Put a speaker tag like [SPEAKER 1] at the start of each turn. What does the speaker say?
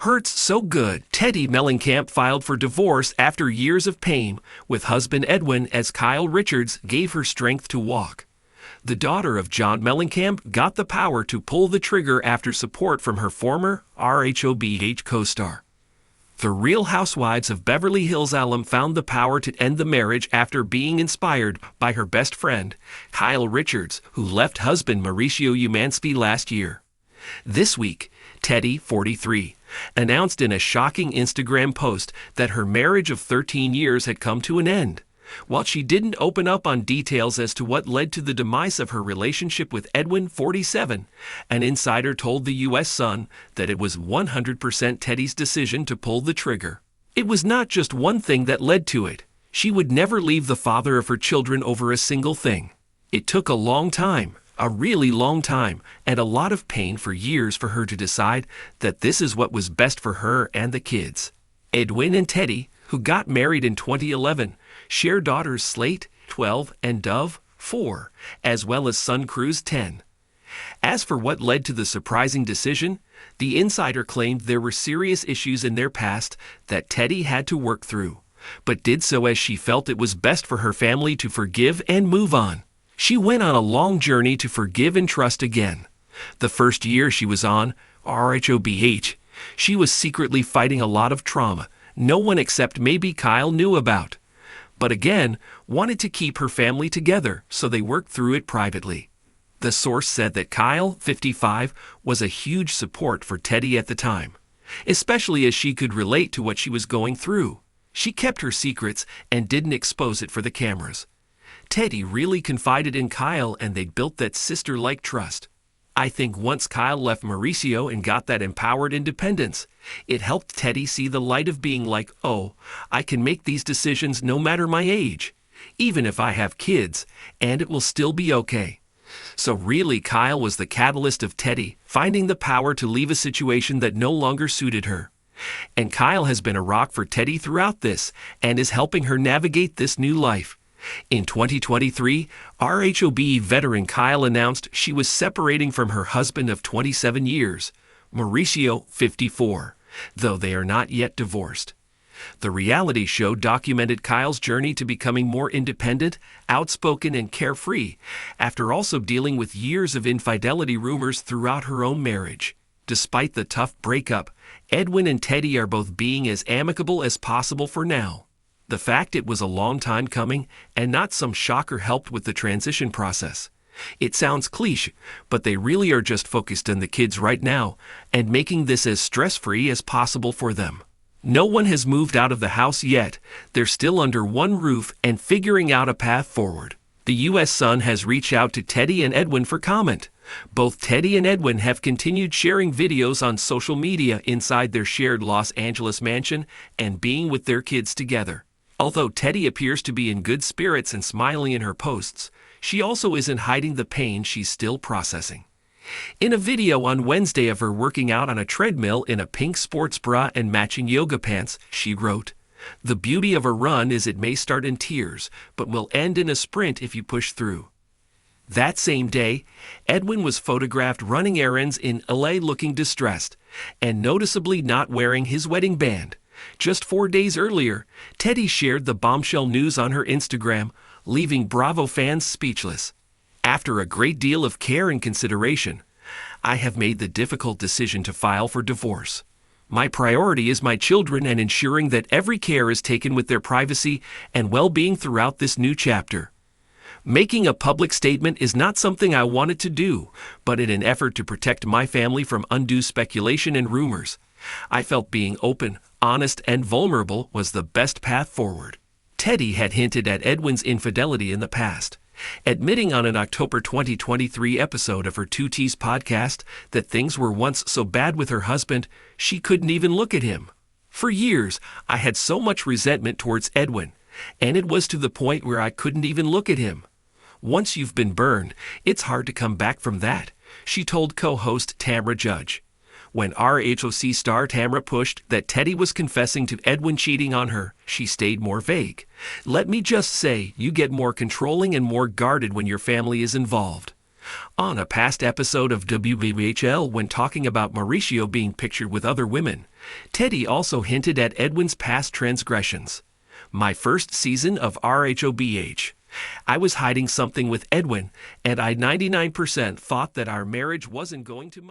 [SPEAKER 1] Hurts so good, Teddi Mellencamp filed for divorce after years of pain, with husband Edwin as Kyle Richards gave her strength to walk. The daughter of John Mellencamp got the power to pull the trigger after support from her former RHOBH co-star. The Real Housewives of Beverly Hills alum found the power to end the marriage after being inspired by her best friend, Kyle Richards, who left husband Mauricio Umansky last year. This week, Teddi, 43, announced in a shocking Instagram post that her marriage of 13 years had come to an end. While she didn't open up on details as to what led to the demise of her relationship with Edwin, 47, an insider told the U.S. Sun that it was 100% Teddi's decision to pull the trigger. It was not just one thing that led to it. She would never leave the father of her children over a single thing. It took a long time, a really long time, and a lot of pain for years for her to decide that this is what was best for her and the kids. Edwin and Teddi, who got married in 2011, share daughters Slate, 12, and Dove, 4, as well as son Cruz, 10. As for what led to the surprising decision, the insider claimed there were serious issues in their past that Teddi had to work through, but did so as she felt it was best for her family to forgive and move on. She went on a long journey to forgive and trust again. The first year she was on RHOBH, she was secretly fighting a lot of trauma no one except maybe Kyle knew about. But again, wanted to keep her family together, so they worked through it privately. The source said that Kyle, 55, was a huge support for Teddi at the time, especially as she could relate to what she was going through. She kept her secrets and didn't expose it for the cameras. Teddi really confided in Kyle and they built that sister-like trust. I think once Kyle left Mauricio and got that empowered independence, it helped Teddi see the light of being like, oh, I can make these decisions no matter my age, even if I have kids, and it will still be okay. So really Kyle was the catalyst of Teddi finding the power to leave a situation that no longer suited her. And Kyle has been a rock for Teddi throughout this and is helping her navigate this new life. In 2023, RHOB veteran Kyle announced she was separating from her husband of 27 years, Mauricio, 54, though they are not yet divorced. The reality show documented Kyle's journey to becoming more independent, outspoken, and carefree, after also dealing with years of infidelity rumors throughout her own marriage. Despite the tough breakup, Edwin and Teddi are both being as amicable as possible for now. The fact it was a long time coming and not some shocker helped with the transition process. It sounds cliche, but they really are just focused on the kids right now and making this as stress-free as possible for them. No one has moved out of the house yet. They're still under one roof and figuring out a path forward. The U.S. Sun has reached out to Teddi and Edwin for comment. Both Teddi and Edwin have continued sharing videos on social media inside their shared Los Angeles mansion and being with their kids together. Although Teddi appears to be in good spirits and smiling in her posts, she also isn't hiding the pain she's still processing. In a video on Wednesday of her working out on a treadmill in a pink sports bra and matching yoga pants, she wrote, "The beauty of a run is it may start in tears, but will end in a sprint if you push through." That same day, Edwin was photographed running errands in LA looking distressed and noticeably not wearing his wedding band. Just 4 days earlier, Teddi shared the bombshell news on her Instagram, leaving Bravo fans speechless. After a great deal of care and consideration, I have made the difficult decision to file for divorce. My priority is my children and ensuring that every care is taken with their privacy and well-being throughout this new chapter. Making a public statement is not something I wanted to do, but in an effort to protect my family from undue speculation and rumors, I felt being open, honest, and vulnerable was the best path forward. Teddi had hinted at Edwin's infidelity in the past, admitting on an October 2023 episode of her 2T's podcast that things were once so bad with her husband she couldn't even look at him. For years, I had so much resentment towards Edwin, and it was to the point where I couldn't even look at him. Once you've been burned, it's hard to come back from that, she told co-host Tamra Judge. When RHOC star Tamra pushed that Teddi was confessing to Edwin cheating on her, she stayed more vague. "Let me just say, you get more controlling and more guarded when your family is involved. On a past episode of WBHL, when talking about Mauricio being pictured with other women, Teddy also hinted at Edwin's past transgressions. My first season of RHOBH. I was hiding something with Edwin, and I 99% thought that our marriage wasn't going to